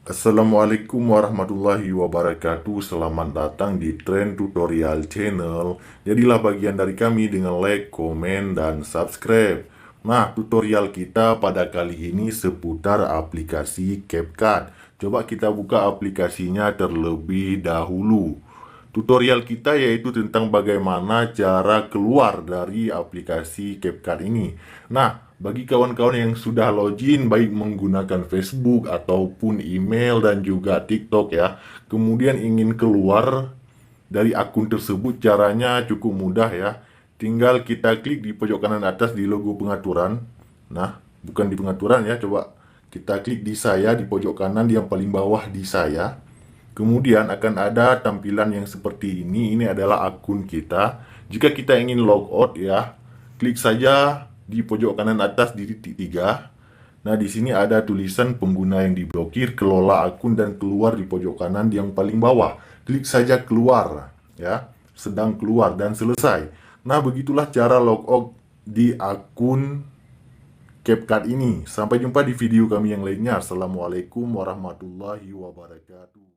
Assalamualaikum warahmatullahi wabarakatuh. Selamat datang di Trend Tutorial Channel. Jadilah bagian dari kami dengan like, komen, dan subscribe. Nah, tutorial kita pada kali ini seputar aplikasi CapCut. Coba kita buka aplikasinya terlebih dahulu. Tutorial kita yaitu tentang bagaimana cara keluar dari aplikasi CapCut ini. Nah, bagi kawan-kawan yang sudah login baik menggunakan Facebook ataupun email dan juga TikTok ya, kemudian ingin keluar dari akun tersebut, caranya cukup mudah ya. Tinggal kita klik di pojok kanan atas di logo pengaturan. Nah, bukan di pengaturan ya, coba kita klik di saya di pojok kanan yang paling bawah di saya. Kemudian akan ada tampilan yang seperti ini. Ini adalah akun kita. Jika kita ingin logout ya, klik saja di pojok kanan atas di titik 3. Nah, di sini ada tulisan pengguna yang diblokir, kelola akun, dan keluar di pojok kanan yang paling bawah. Klik saja keluar ya, sedang keluar, dan selesai. Nah, begitulah cara logout di akun CapCut ini. Sampai jumpa di video kami yang lainnya. Assalamualaikum warahmatullahi wabarakatuh.